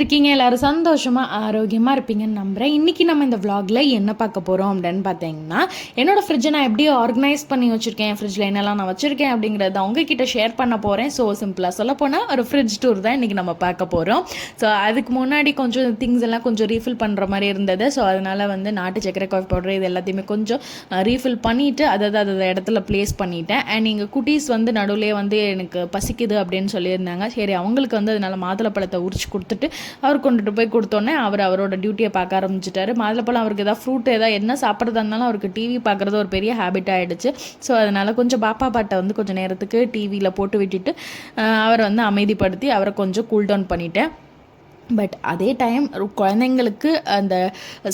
இருக்கீங்க? எல்லாரும் சந்தோஷமாக ஆரோக்கியமாக இருப்பீங்கன்னு நம்புகிறேன். இன்றைக்கி நம்ம இந்த vlogல என்ன பார்க்க போகிறோம் அப்படின்னு பார்த்தீங்கன்னா, என்னோடய ஃப்ரிட்ஜை நான் எப்படி ஆர்கனைஸ் பண்ணி வச்சுருக்கேன், ஃப்ரிட்ஜில் என்னெல்லாம் நான் வச்சுருக்கேன் அப்படிங்கிறத உங்ககிட்ட ஷேர் பண்ண போகிறேன். ஸோ சிம்பிளாக சொல்லப்போனால் ஒரு ஃப்ரிட்ஜ் டூர் தான் இன்றைக்கி நம்ம பார்க்க போகிறோம். ஸோ அதுக்கு முன்னாடி கொஞ்சம் திங்ஸ் எல்லாம் கொஞ்சம் ரீஃபில் பண்ணுற மாதிரி இருந்தது. ஸோ அதனால் வந்து நாட்டு சக்கரை, காஃபி பவுடர் இது எல்லாத்தையுமே கொஞ்சம் ரீஃபில் பண்ணிவிட்டு அதை இடத்துல ப்ளேஸ் பண்ணிட்டேன். அண்ட் எங்கள் குட்டீஸ் வந்து நடுவுலேயே வந்து எனக்கு பசிக்குது அப்படின்னு சொல்லியிருந்தாங்க. சரி, அவங்களுக்கு வந்து அதனால் மாதுளப்பழத்தை உரிச்சு கொடுத்துட்டு அவர் கொண்டுட்டு போய் கொடுத்தோன்னே அவரோட டியூட்டியை பார்க்க ஆரம்பிச்சிட்டாரு. மாதுளப்பழம் அவருக்கு ஏதாவது ஃப்ரூட் ஏதாவது என்ன சாப்பிட்றதா இருந்தாலும் அவருக்கு டிவி பார்க்குறது ஒரு பெரிய ஹேபிட் ஆகிடுச்சு. ஸோ அதனால் கொஞ்சம் பாப்பா பாட்டை வந்து கொஞ்சம் நேரத்துக்கு டிவியில் போட்டு விட்டுட்டு அவரை வந்து அமைதிப்படுத்தி அவரை கொஞ்சம் கூல் டவுன் பண்ணிட்டேன். பட் அதே டைம் குழந்தைங்களுக்கு அந்த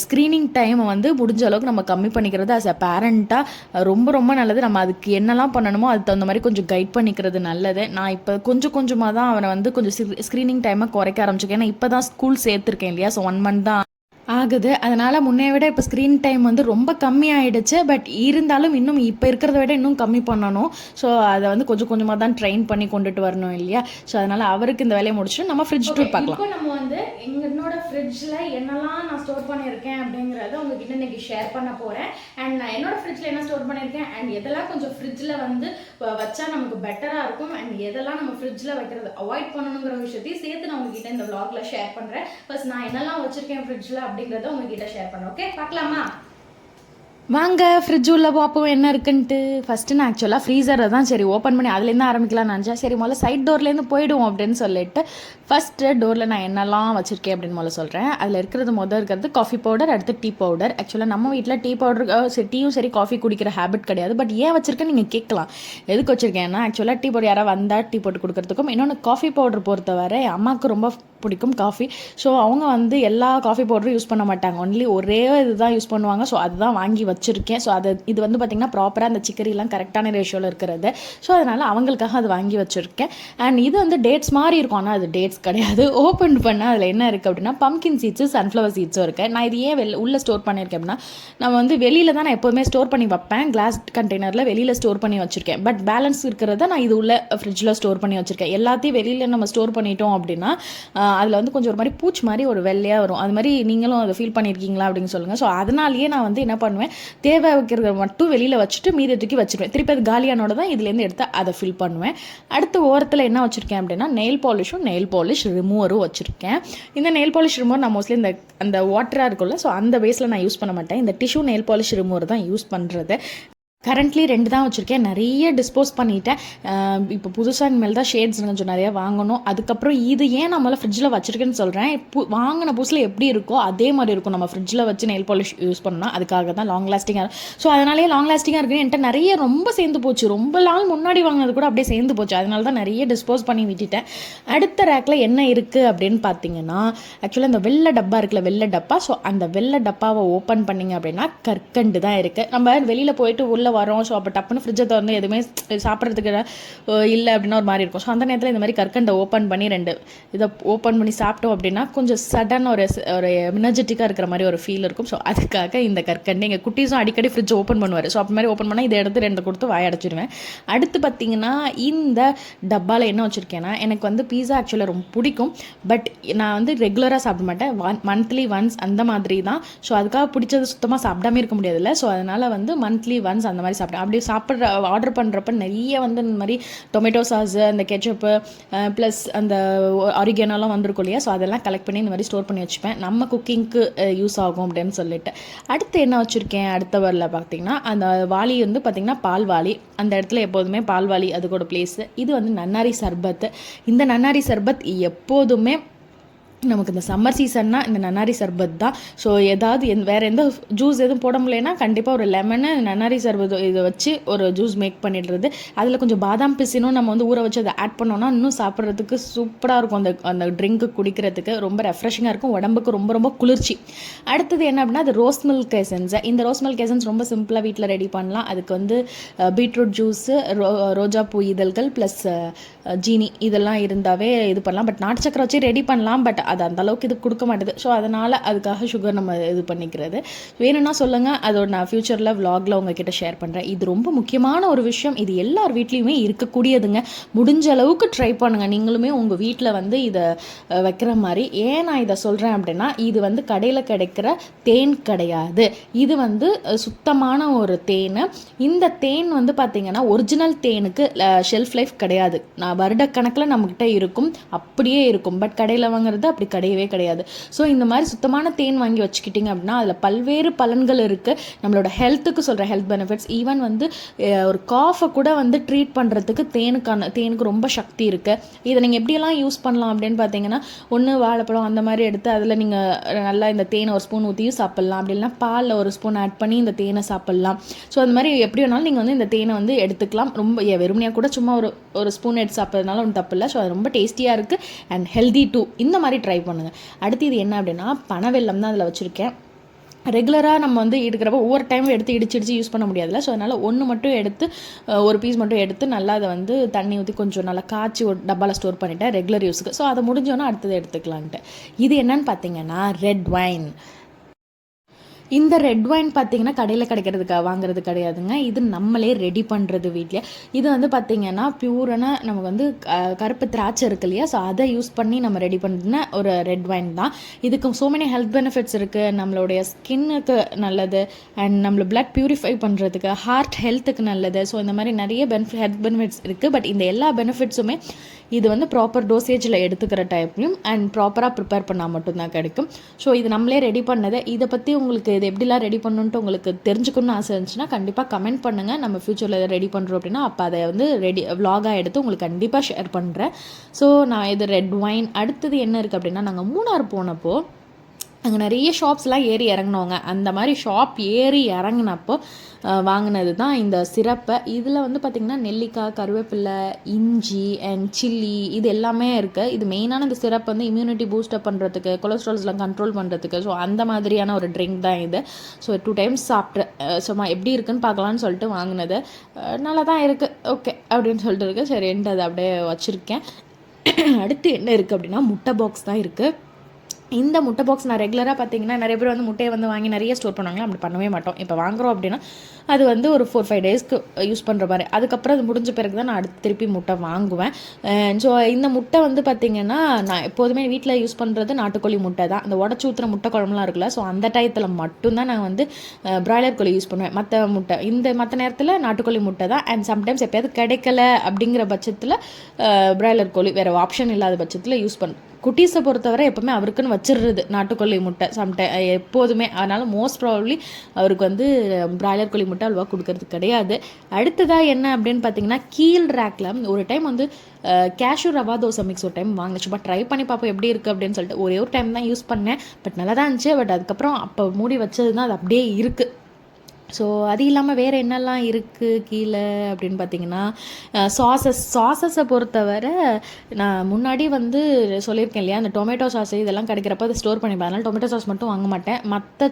ஸ்க்ரீனிங் டைமை வந்து முடிஞ்ச அளவுக்கு நம்ம கம்மி பண்ணிக்கிறது ஆஸ் அ பேரண்ட்டாக ரொம்ப ரொம்ப நல்லது. நம்ம அதுக்கு என்னெல்லாம் பண்ணணுமோ அதுக்கு தகுந்த மாதிரி கொஞ்சம் கைட் பண்ணிக்கிறது நல்லது. நான் இப்போ கொஞ்சமாக தான் அவனை வந்து கொஞ்சம் ஸ்க்ரீனிங் டைமை குறைக்க ஆரம்பிச்சிருக்கேன். ஏன்னா இப்போ தான் ஸ்கூல் சேர்த்துருக்கேன் இல்லையா. ஸோ 1 month தான் ஆகுது. அதனால் முன்னே விட இப்போ ஸ்க்ரீன் டைம் வந்து ரொம்ப கம்மியாகிடுச்சு. பட் இருந்தாலும் இன்னும் இப்போ இருக்கிறத விட இன்னும் கம்மி பண்ணணும். ஸோ அதை வந்து கொஞ்சமாக தான் ட்ரெயின் பண்ணி கொண்டுட்டு வரணும் இல்லையா. ஸோ அதனால் அவருக்கு இந்த வேலையை முடிச்சுட்டு நம்ம ஃப்ரிட்ஜ் டூர் பார்க்கலாம். இப்போ நம்ம வந்து என்னோட ஃப்ரிட்ஜில் என்னெல்லாம் நான் ஸ்டோர் பண்ணியிருக்கேன் அப்படிங்கிறத உங்ககிட்ட இன்றைக்கி ஷேர் பண்ண போகிறேன். அண்ட் நான் என்னோட ஃப்ரிட்ஜில் என்ன ஸ்டோர் பண்ணியிருக்கேன் அண்ட் எதெல்லாம் கொஞ்சம் ஃப்ரிட்ஜில் வந்து வச்சா நமக்கு பெட்டராக இருக்கும் அண்ட் எதெல்லாம் நம்ம ஃப்ரிட்ஜில் வைக்கிறது அவாய்ட் பண்ணணுங்கிற விஷயத்தையும் சேர்த்து நான் உங்ககிட்ட இந்த vlogல ஷேர் பண்ணுறேன். ஃபர்ஸ்ட் நான் என்னெல்லாம் வச்சுருக்கேன் ஃப்ரிட்ஜில் அப்படிங்கிறத உங்ககிட்ட ஷேர் பண்ணுறேன். ஓகே, பார்க்கலாமா? வாங்க ஃப்ரிட்ஜ் உள்ள பார்ப்போம் என்ன இருக்குன்ட்டு. ஃபஸ்ட்டு நான் ஆக்சுவலாக ஃப்ரீசரை தான் சரி ஓப்பன் பண்ணி அதுலேருந்து ஆரம்பிக்கலாம்னு நினச்சேன். சரி முதல்ல சைட் டோர்லேருந்து போயிடுவோம் அப்படின்னு சொல்லிட்டு ஃபஸ்ட்டு டோரில் நான் என்னெல்லாம் வச்சுருக்கேன் அப்படின்னு முதல்ல சொல்கிறேன். அதில் இருக்கிறது காஃபி பவுடர், அடுத்து டீ பவுடர். ஆக்சுவலாக நம்ம வீட்டில் டீ பவுடர் டீயும் சரி காஃபி குடிக்கிற ஹேபிட் கிடையாது. பட் ஏன் வச்சுருக்கேன் நீங்கள் கேட்கலாம். எதுக்கு வச்சுருக்கேன்னா ஆக்சுவலாக டீ பவுடர் யாராவது வந்தால் டீ போட்டு கொடுக்குறதுக்கும், இன்னொன்று காஃபி பவுடர் பொறுத்தவரை அம்மாவுக்கு ரொம்ப பிடிக்கும் காஃபி. ஸோ அவங்க வந்து எல்லா காஃபி பவுடரும் யூஸ் பண்ண மாட்டாங்க. ஒன்லி ஒரே இது தான் யூஸ் பண்ணுவாங்க. ஸோ அதுதான் வாங்கி வச்சுருக்கேன். ஸோ இது வந்து பார்த்திங்கன்னா ப்ராப்பராக அந்த சிக்கரிலாம் கரெக்டான ரேஷியோவில் இருக்கிறது. ஸோ அதனால் அவங்களுக்காக அது வாங்கி வச்சுருக்கேன். அண்ட் இது வந்து டேட்ஸ் மாதிரி இருக்கும். ஆனால் அது டேட்ஸ் கிடையாது. ஓப்பன் பண்ணால் அதில் என்ன இருக்குது அப்படின்னா பம்கின் சீட்ஸு, சன்ஃப்ளவர் சீட்ஸும் இருக்குது. நான் இது ஏன் உள்ளே ஸ்டோர் பண்ணியிருக்கேன் அப்படின்னா நம்ம வந்து வெளியில் தான் நான் எப்போதுமே ஸ்டோர் பண்ணி வைப்பேன். கிளாஸ் கண்டெய்னரில் வெளியில் ஸ்டோர் பண்ணி வச்சுருக்கேன். பட் பேலன்ஸ் இருக்கிறத நான் இது உள்ள ஃப்ரிட்ஜில் ஸ்டோர் பண்ணி வச்சுருக்கேன். எல்லாத்தையும் வெளியில் நம்ம ஸ்டோர் பண்ணிட்டோம் அப்படின்னா அதில் வந்து கொஞ்சம் ஒரு மாதிரி பூச்சி மாதிரி ஒரு வெள்ளையாக வரும். அது மாதிரி நீங்களும் அதை ஃபீல் பண்ணியிருக்கீங்களா அப்படின்னு சொல்லுங்கள். ஸோ அதனாலேயே நான் வந்து என்ன பண்ணுவேன், தேவை வைக்கிறத மட்டும் வெளியில் வச்சுட்டு மீதி தூக்கி வச்சுருவேன். திருப்பி அது காலியானோட தான் இதுலேருந்து எடுத்து அதை ஃபில் பண்ணுவேன். அடுத்த ஓரத்தில் என்ன வச்சுருக்கேன் அப்படின்னா நெயில் பாலிஷ் ரிமூவரும் வச்சுருக்கேன். இந்த நெயில் பாலிஷ் ரிமூவர் நான் மோஸ்ட்லி அந்த வாட்டராக இருக்கும்ல, ஸோ அந்த பேஸில் நான் யூஸ் பண்ண மாட்டேன். இந்த டிஷ்யூ நெயில் பாலிஷ் ரிமூவர் தான் யூஸ் பண்ணுறது. கரண்ட்லி 2 தான் வச்சுருக்கேன். நிறைய டிஸ்போஸ் பண்ணிட்டேன். இப்போ புதுசாக இனிமேல் தான் ஷேட்ஸ் கொஞ்சம் நிறையா வாங்கணும். அதுக்கப்புறம் இது ஏன் நம்மளால் ஃப்ரிட்ஜில் வச்சுருக்கேன்னு சொல்கிறேன். வாங்கின புதுசில் எப்படி இருக்கோ அதே மாதிரி இருக்கும். நம்ம ஃப்ரிட்ஜில் வச்சு நெயில் பாலிஷ் யூஸ் பண்ணோம்னா அதுக்காக தான் லாங் லாஸ்டிங்காக. ஸோ அதனாலேயே லாங் லாஸ்டிங்காக இருக்குன்னு என்கிட்ட நிறைய ரொம்ப சேர்ந்து போச்சு. ரொம்ப நாள் முன்னாடி வாங்கினது கூட அப்படியே சேர்ந்து போச்சு. அதனால தான் நிறைய டிஸ்போஸ் பண்ணி விட்டுட்டேன். அடுத்த ரேக்கில் என்ன இருக்குது அப்படின்னு பார்த்தீங்கன்னா ஆக்சுவலாக இந்த வெள்ளை டப்பா இருக்குல்ல, வெள்ளை டப்பா. ஸோ அந்த வெள்ளை டப்பாவை ஓப்பன் பண்ணிங்க அப்படின்னா கற்கண்டு தான் இருக்குது. நம்ம வெளியில் போயிட்டு உள்ள வரோம். ஸோ அப்போ டப்புன்னு ஃப்ரிட்ஜை திறந்து எதுவுமே சாப்பிட்றதுக்கு இல்லை அப்படின்னா ஒரு மாதிரி இருக்கும். ஸோ அந்த நேரத்தில் இந்த மாதிரி கற்கண்டை ஓப்பன் பண்ணி 2 இதை ஓப்பன் பண்ணி சாப்பிட்டோம் அப்படின்னா கொஞ்சம் சடன் ஒரு எனர்ஜெட்டிக்காக இருக்கிற மாதிரி ஒரு ஃபீல் இருக்கும். ஸோ அதுக்காக இந்த கற்கண்டு எங்கள் குட்டீஸும் அடிக்கடி ஃப்ரிட்ஜ் ஓப்பன் பண்ணுவார். ஸோ அப்போ மாதிரி ஓப்பன் பண்ணால் இதை எடுத்து 2 கொடுத்து வாயடைச்சிடுவேன். அடுத்து பார்த்திங்கன்னா இந்த டப்பாவில் என்ன வச்சுருக்கேன்னா எனக்கு வந்து பீஸா ஆக்சுவலாக ரொம்ப பிடிக்கும். பட் நான் வந்து ரெகுலராக சாப்பிட மாட்டேன். மந்த்லி ஒன்ஸ் அந்த மாதிரி தான். ஸோ அதுக்காக பிடிச்சது சுத்தமாக சாப்பிடாம இருக்க முடியாதுல்ல. ஸோ அதனால் வந்து மந்த்லி ஒன்ஸ் அந்த மாதிரி சாப்பிட்டேன். அப்படி ஆர்டர் பண்ணுறப்ப நிறைய வந்து இந்த மாதிரி டொமேட்டோ சாஸு, அந்த கெச்சப்பு ப்ளஸ் அந்த ஆரிகேனோலாம் வந்திருக்கும் இல்லையா. ஸோ அதெல்லாம் கலெக்ட் பண்ணி இந்த மாதிரி ஸ்டோர் பண்ணி வச்சுப்பேன். நம்ம குக்கிங்க்கு யூஸ் ஆகும் அப்படின்னு சொல்லிட்டு. அடுத்து என்ன வச்சுருக்கேன் அடுத்த வரல பார்த்திங்கன்னா அந்த வாளி வந்து பார்த்திங்கன்னா பால் வாளி. அந்த இடத்துல எப்போதுமே பால் வாளி அதுக்கூட பிளேஸு. இது வந்து நன்னாரி சர்பத்து. இந்த நன்னாரி சர்பத் எப்போதுமே நமக்கு இந்த சம்மர் சீசன்னா இந்த நன்னாரி சர்பத் தான். ஸோ ஏதாவது வேறு எந்த ஜூஸ் எதுவும் போட முடியலன்னா கண்டிப்பாக ஒரு லெமனு நன்னாரி சர்பத் இதை வச்சு ஒரு ஜூஸ் மேக் பண்ணிடுறது. அதில் கொஞ்சம் பாதாம் பிசினும் நம்ம வந்து ஊற வச்சு அதை ஆட் பண்ணோன்னா இன்னும் சாப்பிட்றதுக்கு சூப்பராக இருக்கும். அந்த ட்ரிங்க்கு குடிக்கிறதுக்கு ரொம்ப ரெஃப்ரெஷிங்காக இருக்கும். உடம்புக்கு ரொம்ப ரொம்ப குளிர்ச்சி. அடுத்தது என்ன அப்படின்னா அது ரோஸ் மில்க் எசன்ஸ். இந்த ரோஸ் மில்க் எசன்ஸ் ரொம்ப சிம்பிளாக வீட்டில் ரெடி பண்ணலாம். அதுக்கு வந்து பீட்ரூட் ஜூஸு, ரோஜா பூ இதழ்கள் ப்ளஸ் ஜீனி இதெல்லாம் இருந்தாவே இது பண்ணலாம். பட் நாட்டு சக்கரை வச்சு ரெடி பண்ணலாம். பட் அது அந்தளவுக்கு இது கொடுக்க மாட்டேது. ஸோ அதனால் அதுக்காக சுகர் நம்ம இது பண்ணிக்கிறது. வேணும்னா சொல்லுங்கள், அதோட நான் ஃப்யூச்சரில் விலாகில் உங்ககிட்ட ஷேர் பண்ணுறேன். இது ரொம்ப முக்கியமான ஒரு விஷயம். இது எல்லார் வீட்லேயுமே இருக்கக்கூடியதுங்க. முடிஞ்ச அளவுக்கு ட்ரை பண்ணுங்கள் நீங்களுமே உங்கள் வீட்டில் வந்து இதை வைக்கிற மாதிரி. ஏன் நான் இதை சொல்கிறேன் அப்படின்னா, இது வந்து கடையில் கிடைக்கிற தேன் கிடையாது. இது வந்து சுத்தமான ஒரு தேன். இந்த தேன் வந்து பார்த்திங்கன்னா ஒரிஜினல் தேனுக்கு ஷெல்ஃப் லைஃப் கிடையாது. நான் வருடக்கணக்கில் நம்மக்கிட்ட இருக்கும், அப்படியே இருக்கும். பட் கடையில் வாங்குறது அப்படி கிடையவே கிடையாது. ஸோ இந்த மாதிரி சுத்தமான தேன் வாங்கி வச்சுக்கிட்டிங்க அப்படின்னா அதில் பல்வேறு பலன்கள் இருக்குது. நம்மளோட ஹெல்த்துக்கு சொல்கிற ஹெல்த் பெனிஃபிட்ஸ், ஈவன் வந்து ஒரு காஃபை கூட வந்து ட்ரீட் பண்ணுறதுக்கு தேனுக்கு ரொம்ப சக்தி இருக்குது. இதை நீங்கள் எப்படியெல்லாம் யூஸ் பண்ணலாம் அப்படின்னு பார்த்தீங்கன்னா, ஒன்று வாழைப்பழம் அந்த மாதிரி எடுத்து அதில் நீங்கள் நல்லா இந்த தேனை ஒரு ஸ்பூன் ஊற்றியும் சாப்பிட்லாம். அப்படி இல்லைனா பாலில் ஒரு ஸ்பூன் ஆட் பண்ணி இந்த தேனை சாப்பிட்லாம். ஸோ அந்த மாதிரி எப்படி வேணாலும் நீங்கள் வந்து இந்த தேனை வந்து எடுத்துக்கலாம். ரொம்ப வெறுமனையாக கூட சும்மா ஒரு ஸ்பூன் எடுத்து சாப்பிட்றதுனால ஒன்றும் தப்பு இல்லை. ஸோ அது ரொம்ப டேஸ்டியாக இருக்குது அண்ட் ஹெல்தி டூ. இந்த மாதிரி ட்ரை பண்ணுங்கள். அடுத்து இது என்ன அப்படின்னா, பனவெல்லம் தான் அதில் வச்சுருக்கேன். ரெகுலராக நம்ம வந்து எடுக்கிறப்ப ஒவ்வொரு டைமும் எடுத்து இடிச்சு யூஸ் பண்ண முடியாதுல்ல. ஸோ அதனால் ஒன்று மட்டும் எடுத்து ஒரு பீஸ் மட்டும் எடுத்து நல்லா அதை வந்து தண்ணி ஊற்றி கொஞ்சம் நல்லா காய்ச்சி ஒரு டப்பாவில் ஸ்டோர் பண்ணிவிட்டேன் ரெகுலர் யூஸுக்கு. ஸோ அதை முடிஞ்சோன்னா அடுத்தது எடுத்துக்கலான்ட்டு. இது என்னன்னு பார்த்தீங்கன்னா ரெட் வைன். இந்த ரெட் வைன் பார்த்திங்கன்னா கடையில் கிடைக்கிறதுக்காக வாங்குறது கிடையாதுங்க. இது நம்மளே ரெடி பண்ணுறது வீட்டில். இது வந்து பார்த்திங்கன்னா பியூரான நமக்கு வந்து கருப்பு திராட்சை இருக்கு இல்லையா, ஸோ அதை யூஸ் பண்ணி நம்ம ரெடி பண்ணின ஒரு ரெட் வைன் தான். இதுக்கு ஸோ மெனி ஹெல்த் பெனிஃபிட்ஸ் இருக்குது. நம்மளுடைய ஸ்கின்னுக்கு நல்லது அண்ட் நம்மளை பிளட் ப்யூரிஃபை பண்ணுறதுக்கு, ஹார்ட் ஹெல்த்துக்கு நல்லது. ஸோ இந்த மாதிரி நிறைய ஹெல்த் பெனிஃபிட்ஸ் இருக்குது. பட் இந்த எல்லா பெனிஃபிட்ஸுமே இது வந்து ப்ராப்பர் டோசேஜில் எடுத்துக்கிற டைப்லையும் அண்ட் ப்ராப்பராக ப்ரிப்பேர் பண்ணால் மட்டும்தான் கிடைக்கும். ஸோ இது நம்மளே ரெடி பண்ணது. இதை பற்றி உங்களுக்கு இது எப்படிலாம் ரெடி பண்ணணுன்ட்டு உங்களுக்கு தெரிஞ்சுக்கணும்னு ஆசை இருந்துச்சுன்னா கண்டிப்பாக கமெண்ட் பண்ணுங்கள். நம்ம ஃப்யூச்சரில் இதை ரெடி பண்ணுறோம் அப்படின்னா அப்போ அதை வந்து vlog-ஆ எடுத்து உங்களுக்கு கண்டிப்பாக ஷேர் பண்ணுறேன். ஸோ நான் இது ரெட் வைன். அடுத்தது என்ன இருக்குது அப்படின்னா, நாங்கள் மூணார் போனப்போ அங்கே நிறைய ஷாப்ஸ்லாம் ஏறி இறங்கினோங்க. அந்த மாதிரி ஷாப் ஏறி இறங்கினப்போ வாங்கினது தான் இந்த சிரப்பை. இதில் வந்து பார்த்திங்கன்னா நெல்லிக்காய், கருவேப்பிலை, இஞ்சி அண்ட் சில்லி இது எல்லாமே இருக்குது. இது மெயினான இந்த சிரப் வந்து இம்யூனிட்டி பூஸ்டப் பண்ணுறதுக்கு, கொலஸ்ட்ரால்ஸ்லாம் கண்ட்ரோல் பண்ணுறதுக்கு. ஸோ அந்த மாதிரியான ஒரு ட்ரிங்க் தான் இது. ஸோ 2 times சாப்பிட்றேன். சும்மா எப்படி இருக்குன்னு பார்க்கலான்னு சொல்லிட்டு வாங்கினது. நல்லா தான் இருக்குது, ஓகே அப்படின்னு சொல்லிட்டு இருக்குது. சரின்ட்டு அதை அப்படியே வச்சுருக்கேன். அடுத்து என்ன இருக்குது அப்படின்னா, முட்டை பாக்ஸ் தான் இருக்குது. இந்த முட்டை பாக்ஸ் நான் ரெகுலராக பார்த்தீங்கன்னா நிறைய பேர் வந்து முட்டையை வந்து வாங்கி நிறைய ஸ்டோர் பண்ணுவாங்களா, அப்படி பண்ணவே மாட்டோம். இப்போ வாங்குகிறோம் அப்படின்னா அது வந்து ஒரு 4-5 daysக்கு யூஸ் பண்ணுற மாதிரி. அதுக்கப்புறம் அது முடிஞ்ச பிறகு தான் நான் அடுத்து திருப்பி முட்டை வாங்குவேன். ஸோ இந்த முட்டை வந்து பார்த்திங்கன்னா நான் எப்போதுமே வீட்டில் யூஸ் பண்ணுறது நாட்டுக்கோழி முட்டை தான். இந்த உடச்சி ஊற்றுற முட்டை குழம்புலாம் இருக்குல்ல, ஸோ அந்த டயத்தில் மட்டும்தான் நான் வந்து பிராய்லர் கோழி யூஸ் பண்ணுவேன். மற்ற நேரத்தில் நாட்டுக்கோழி முட்டை தான். அண்ட் சம்டைம்ஸ் எப்போயாவது கிடைக்கல அப்படிங்கிற பட்சத்தில் பிராய்லர் கோழி வேறு ஆப்ஷன் இல்லாத பட்சத்தில் யூஸ் பண்ணுறேன். குட்டீஸை பொறுத்தவரை எப்போவுமே அவருக்குன்னு வச்சிடுறது நாட்டுக்கோழி முட்டை எப்போதுமே. அதனால் மோஸ்ட் ப்ராபப்ளி அவருக்கு வந்து பிராய்லர் கோழி முட்டை அல்வா கொடுக்கறது கிடையாது. அடுத்ததாக என்ன அப்படின்னு பார்த்தீங்கன்னா, கீழ் ரேக்கில் ஒரு டைம் வந்து கேஷ்யூ ரவா தோசை மிக்ஸ் ஒரு டைம் வாங்கினேன். சும்மா ட்ரை பண்ணி பார்ப்போம் எப்படி இருக்குது அப்படின்னு சொல்லிட்டு ஒரே ஒரு டைம் தான் யூஸ் பண்ணேன். பட் நல்லா தான் இருந்துச்சு. பட் அதுக்கப்புறம் அப்போ மூடி வச்சது தான் அது அப்படியே இருக்குது. ஸோ அது இல்லாமல் வேறு என்னெல்லாம் இருக்குது கீழே அப்படின்னு பார்த்தீங்கன்னா, சாஸஸை பொறுத்தவரை நான் முன்னாடி வந்து சொல்லியிருக்கேன் இல்லையா, அந்த டொமேட்டோ சாஸ் இதெல்லாம் கிடைக்கிறப்ப அதை ஸ்டோர் பண்ணிப்பேன். அதனால் டொமேட்டோ சாஸ் மட்டும் வாங்க மாட்டேன். மற்ற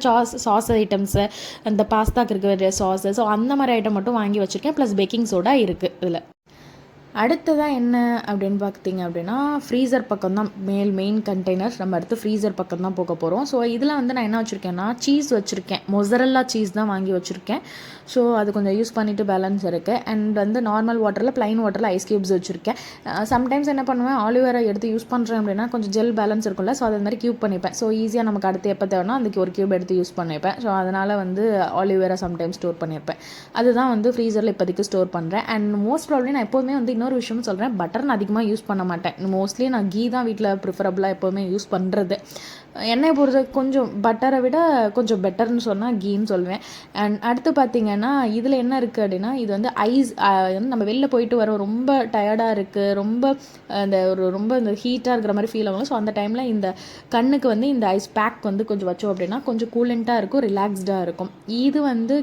சாஸ் ஐட்டம்ஸு, அந்த பாஸ்தாக்கு இருக்கிற சாஸு, ஸோ அந்த மாதிரி ஐட்டம் மட்டும் வாங்கி வச்சுருக்கேன். ப்ளஸ் பேக்கிங் சோடா இருக்குது இதில். அடுத்ததாக என்ன அப்படின்னு பார்த்தீங்க அப்படின்னா, ஃப்ரீசர் பக்கம் தான் மெயின் கண்டெய்னர். நம்ம அடுத்து ஃப்ரீசர் பக்கம் தான் போக போகிறோம். ஸோ இதில் வந்து நான் என்ன வச்சுருக்கேன்னா, சீஸ் வச்சுருக்கேன். மொசரல்லா சீஸ் தான் வாங்கி வச்சுருக்கேன். ஸோ அது கொஞ்சம் யூஸ் பண்ணிவிட்டு பேலன்ஸ் இருக்குது. அண்ட் வந்து நார்மல் வாட்டரில், ப்ளைன் வாட்டரில் ஐஸ் க்யூப்ஸ் வச்சுருக்கேன். சம்டைம்ஸ் என்ன பண்ணுவேன், ஆலிவேரா எடுத்து யூஸ் பண்ணுறேன் அப்படின்னா கொஞ்சம் ஜெல் பேலன்ஸ் இருக்கும்ல, ஸோ அது மாதிரி க்யூப் பண்ணிப்பேன். ஸோ ஈஸியாக நமக்கு அடுத்து எப்போ தேவைன்னா அதுக்கு ஒரு க்யூப் எடுத்து யூஸ் பண்ணிப்பேன். ஸோ அதனால் வந்து ஆலிவேரா சம்டைம்ஸ் ஸ்டோர் பண்ணியிருப்பேன். அதுதான் வந்து ஃப்ரீசரில் இப்போதைக்கு ஸ்டோர் பண்ணுறேன். அண்ட் மோஸ்ட் ப்ராப்ளி நான் எப்போதுமே வந்து இன்னொரு விஷயம் சொல்கிறேன், பட்டர் நான் அதிகமாக யூஸ் பண்ண மாட்டேன். மோஸ்ட்லி நான் கீ தான் வீட்டில் ப்ரிஃபரபுளாக எப்போவுமே யூஸ் பண்ணுறது. எண்ணெய் பொறுத்த கொஞ்சம் பட்டரை விட கொஞ்சம் பெட்டர்னு சொன்னால் கீன்னு சொல்லுவேன். அண்ட் அடுத்து பார்த்திங்கன்னா இதில் என்ன இருக்குது அப்படின்னா, இது வந்து ஐஸ் வந்து நம்ம வெளில போயிட்டு வரோம், ரொம்ப டயர்டாக இருக்குது, ரொம்ப இந்த ஹீட்டாக இருக்கிற மாதிரி ஃபீல் ஆகும். ஸோ அந்த டைமில் இந்த கண்ணுக்கு வந்து இந்த ஐஸ் பேக் வந்து கொஞ்சம் வச்சோம் அப்படின்னா கொஞ்சம் கூலண்ட்டாக இருக்கும், ரிலாக்ஸ்டாக இருக்கும். இது வந்து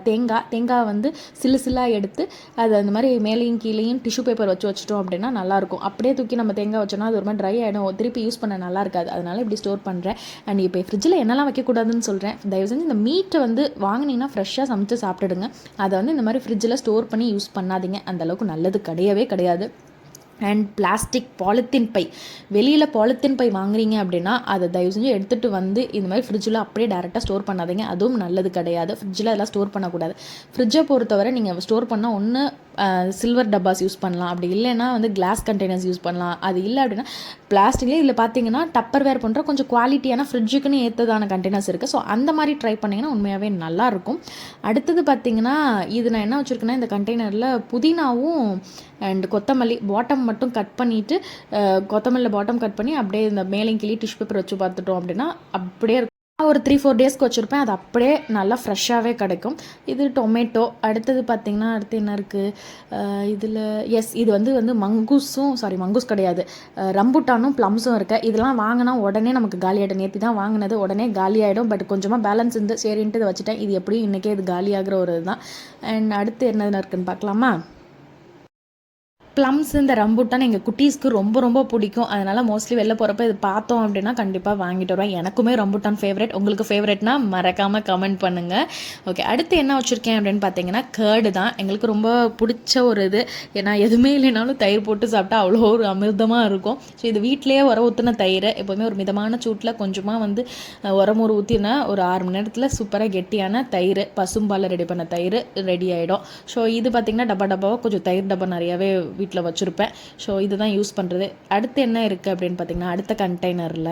தேங்காய் வந்து சில்லாக எடுத்து அது அந்த மாதிரி மேலேயும் கீழேயும் டிஷ்யூ பேப்பர் வச்சுட்டோம் அப்படின்னா நல்லாயிருக்கும். அப்படியே தூக்கி நம்ம தேங்காய் வச்சோன்னா அது ஒரு மாதிரி ட்ரை ஆகிடும், திருப்பி யூஸ் பண்ண நல்லா இருக்காது. அதனால் இப்படி ஸ்டோர் பண்ணுறேன். அண்ட் இப்போ ஃப்ரிட்ஜில் என்னெல்லாம் வைக்கக்கூடாதுன்னு சொல்கிறேன். தயவு செஞ்சு இந்த மீட்டை வந்து வாங்கினீங்கன்னா ஃப்ரெஷ்ஷாக சமைச்சு சாப்பிட்டுடுங்க. அதை வந்து இந்த மாதிரி ஃப்ரிட்ஜில் ஸ்டோர் பண்ணி யூஸ் பண்ணாதீங்க. அந்தளவுக்கு நல்லது கிடையவே கிடையாது. அண்ட் பிளாஸ்டிக் பாலித்தீன் பை, வெளியில் பாலித்தீன் பை வாங்குறீங்க அப்படின்னா அதை தயவு செஞ்சு எடுத்துகிட்டு வந்து இந்த மாதிரி ஃப்ரிட்ஜில் அப்படியே டேரெக்டாக ஸ்டோர் பண்ணாதீங்க, அதுவும் நல்லது கிடையாது. ஃப்ரிட்ஜில் அதெல்லாம் ஸ்டோர் பண்ணக்கூடாது. ஃப்ரிட்ஜை பொறுத்தவரை நீங்கள் ஸ்டோர் பண்ணால் ஒன்று சில்வர் டப்பாஸ் யூஸ் பண்ணலாம், அப்படி இல்லைன்னா வந்து கிளாஸ் கண்டெய்னர்ஸ் யூஸ் பண்ணலாம். அது இல்லை அப்படின்னா பிளாஸ்டிக்லேயே இதில் பார்த்தீங்கன்னா டப்பர் வேர் பண்ணுற கொஞ்சம் குவாலிட்டியான ஃப்ரிட்ஜுக்குன்னு ஏற்றதான கண்டெய்னர்ஸ் இருக்குது. ஸோ அந்த மாதிரி ட்ரை பண்ணிங்கன்னா உண்மையாகவே நல்லாயிருக்கும். அடுத்தது பார்த்தீங்கன்னா இது நான் என்ன வச்சுருக்கேன்னா இந்த கண்டெய்னரில் புதினாவும் அண்ட் கொத்தமல்லி பாட்டம் மட்டும் கட் பண்ணிவிட்டு கொத்தமல்லியில் பாட்டம் கட் பண்ணி அப்படியே இந்த மேலையும் கிளி டிஷ்யூ பேப்பர் வச்சு பார்த்துட்டோம் அப்படின்னா அப்படியே இருக்கும். ஒரு 3-4 டேஸ்க்கு வச்சுருப்பேன், அது அப்படியே நல்லா ஃப்ரெஷ்ஷாகவே கிடைக்கும். இது டொமேட்டோ. அடுத்தது பார்த்திங்கன்னா அடுத்து என்ன இருக்குது இதில், இது வந்து மங்கூஸ் கிடையாது, ரம்புட்டானும் ப்ளம்ஸும் இருக்குது. இதெல்லாம் வாங்கினா உடனே நமக்கு காலியாகிடும். நேற்று தான் வாங்கினது, உடனே காலியாகிடும். பட் கொஞ்சமாக பேலன்ஸ் இருந்து சரின்ட்டு இதை வச்சுட்டேன். இது எப்படியும் இன்றைக்கே இது காலியாகிற ஒரு இதுதான். அண்ட் அடுத்து என்ன இருக்குதுன்னு பார்க்கலாமா. ப்ளம்ஸ், இந்த ரம்புட்டான் எங்கள் குட்டீஸ்க்கு ரொம்ப ரொம்ப பிடிக்கும். அதனால் மோஸ்ட்லி வெளில போகிறப்ப இது பார்த்தோம் அப்படின்னா கண்டிப்பாக வாங்கிட்டு வருவேன். எனக்குமே ரம்புட்டான் ஃபேவரட். உங்களுக்கு ஃபேவரட்னா மறக்காமல் கமெண்ட் பண்ணுங்கள். ஓகே, அடுத்து என்ன வச்சுருக்கேன் அப்படின்னு பார்த்தீங்கன்னா கேர்டு தான். எங்களுக்கு ரொம்ப பிடிச்ச ஒரு இது. ஏன்னா எதுவுமே இல்லைனாலும் தயிர் போட்டு சாப்பிட்டா அவ்வளோ ஒரு அமிர்தமாக இருக்கும். ஸோ இது வீட்டிலேயே ஊற்றின தயிர், எப்போவுமே ஒரு மிதமான சூட்டில் கொஞ்சமாக வந்து உரமூறு ஊற்றினா ஒரு 6 மணி நேரத்தில் சூப்பராக கெட்டியான தயிர், பசும்பால் ரெடி பண்ண தயிர் ரெடி ஆகிடும். ஸோ இது பார்த்திங்கன்னா டப்பாவாக கொஞ்சம் தயிர் டப்பா நிறையாவே வீட்டில் வச்சுருப்பேன். ஸோ இதுதான் யூஸ் பண்ணுறது. அடுத்து என்ன இருக்குது அப்படின்னு பார்த்தீங்கன்னா அடுத்த கண்டெய்னரில்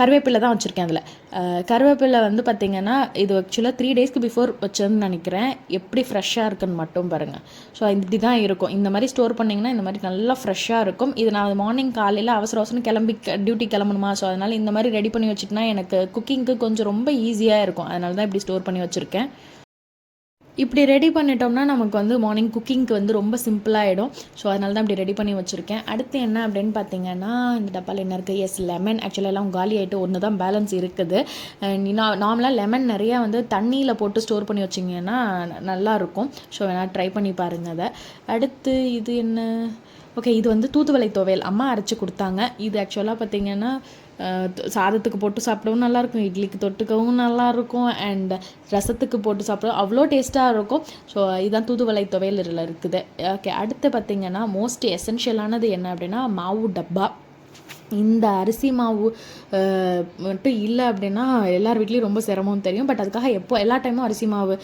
கருவேப்பிலை தான் வச்சுருக்கேன். அதில் கருவேப்பிலை வந்து பார்த்திங்கன்னா இது ஆக்சுவலாக 3 டேஸ்க்கு பிஃபோர் வச்சதுன்னு நினைக்கிறேன். எப்படி ஃப்ரெஷ்ஷாக இருக்குன்னு மட்டும் பாருங்கள். ஸோ இப்படி தான் இருக்கும். இந்த மாதிரி ஸ்டோர் பண்ணிங்கன்னா இந்த மாதிரி நல்லா ஃப்ரெஷ்ஷாக இருக்கும். இது நான் மார்னிங் காலையில் அவசரம் கிளம்பி டியூட்டி கிளம்பணுமா, ஸோ அதனால் இந்த மாதிரி ரெடி பண்ணி வச்சுட்டுனா எனக்கு குக்கிங்க்கு கொஞ்சம் ரொம்ப ஈஸியாக இருக்கும். அதனால தான் இப்படி ஸ்டோர் பண்ணி வச்சுருக்கேன். இப்படி ரெடி பண்ணிட்டோம்னா நமக்கு வந்து மார்னிங் குக்கிங்க்கு வந்து ரொம்ப சிம்பிளாகிடும். ஸோ அதனால தான் இப்படி ரெடி பண்ணி வச்சுருக்கேன். அடுத்து என்ன அப்படின்னு பார்த்தீங்கன்னா இந்த டப்பாவில் என்ன இருக்குது, லெமன். ஆக்சுவலாக எல்லாம் காலி ஆகிட்டு ஒன்று தான் பேலன்ஸ் இருக்குது. நார்மலாக லெமன் நிறையா வந்து தண்ணியில் போட்டு ஸ்டோர் பண்ணி வச்சிங்கன்னா நல்லாயிருக்கும். ஸோ வேணால் ட்ரை பண்ணி பாருங்கள் அதை. அடுத்து இது என்ன, ஓகே, இது வந்து தூதுவளை துவையல் அம்மா அரைச்சி கொடுத்தாங்க. இது ஆக்சுவலாக பார்த்திங்கன்னா சாதத்துக்கு போட்டு சாப்பிடவும் நல்லாயிருக்கும், இட்லிக்கு தொட்டுக்கவும் நல்லாயிருக்கும், அண்ட் ரசத்துக்கு போட்டு சாப்பிடவும் அவ்வளோ டேஸ்ட்டாக இருக்கும். ஸோ இதுதான் தூதுவளை துவையல் இதில் இருக்குது. ஓகே, அடுத்து பார்த்திங்கன்னா மோஸ்ட் எசென்ஷியலானது என்ன அப்படின்னா மாவு டப்பா. இந்த அரிசி மாவு மட்டும் இல்லை அப்படின்னா எல்லார் வீட்லேயும் ரொம்ப சிரமம் தெரியும். பட் அதுக்காக எல்லா டைமும் அரிசி மாவு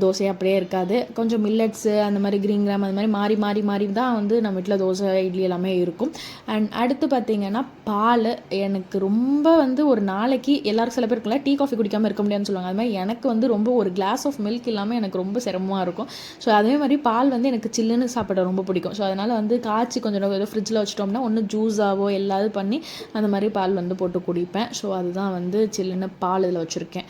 தோசை அப்படியே இருக்காது. கொஞ்சம் மில்லட்ஸு அந்த மாதிரி கிரீன் கிராம் அந்த மாதிரி மாறி தான் வந்து நம்ம வீட்டில் தோசை இட்லி எல்லாமே இருக்கும். அண்ட் அடுத்து பார்த்திங்கன்னா பால். எனக்கு ரொம்ப வந்து ஒரு நாளைக்கு எல்லாருக்கும் சில பேருக்குள்ள டீ காஃபி குடிக்காமல் இருக்க முடியாதுன்னு சொல்லுவாங்க. அது மாதிரி எனக்கு வந்து ரொம்ப ஒரு கிளாஸ் ஆஃப் மில்க் இல்லாமல் எனக்கு ரொம்ப சிரமமாக இருக்கும். ஸோ அதே மாதிரி பால் வந்து எனக்கு சில்லுன்னு சாப்பிட ரொம்ப பிடிக்கும். ஸோ அதனால் வந்து காய்ச்சி கொஞ்சம் ஃப்ரிட்ஜில் வச்சிட்டோம்னா ஒன்று ஜூஸாவோ எல்லாது பண்ணி அந்த மாதிரி பால் வந்து போட்டு குடிப்பேன். ஸோ அதுதான் வந்து சில்லுன்னு பால் இதில் வச்சுருக்கேன்.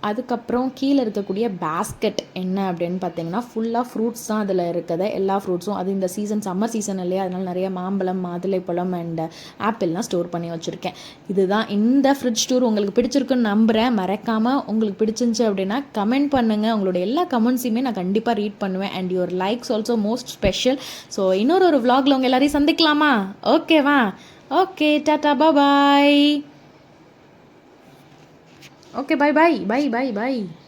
அதுக்கப்புறம் கீழே இருக்கக்கூடிய பேஸ்கெட் என்ன அப்படின்னு பார்த்தீங்கன்னா ஃபுல்லாக ஃப்ரூட்ஸ் தான் அதில் இருக்குது. எல்லா ஃப்ரூட்ஸும், அது இந்த சீசன் சம்மர் சீசன் இல்லையா, அதனால் நிறைய மாம்பழம், மாதுளைப்பழம் அண்ட் ஆப்பிள்லாம் ஸ்டோர் பண்ணி வச்சுருக்கேன். இதுதான் இந்த ஃப்ரிட்ஜ் டூர். உங்களுக்கு பிடிச்சிருக்குன்னு நம்புகிறேன். மறக்காமல் உங்களுக்கு பிடிச்சிருந்துச்சு அப்படின்னா கமெண்ட் பண்ணுங்கள். உங்களோட எல்லா கமெண்ட்ஸையுமே நான் கண்டிப்பாக ரீட் பண்ணுவேன். And your likes also most special. So இன்னொரு vlogல உங்கள் எல்லாரையும் சந்திக்கலாமா? ஓகேவா? ஓகே, டாட்டா, பாய். Okay, bye.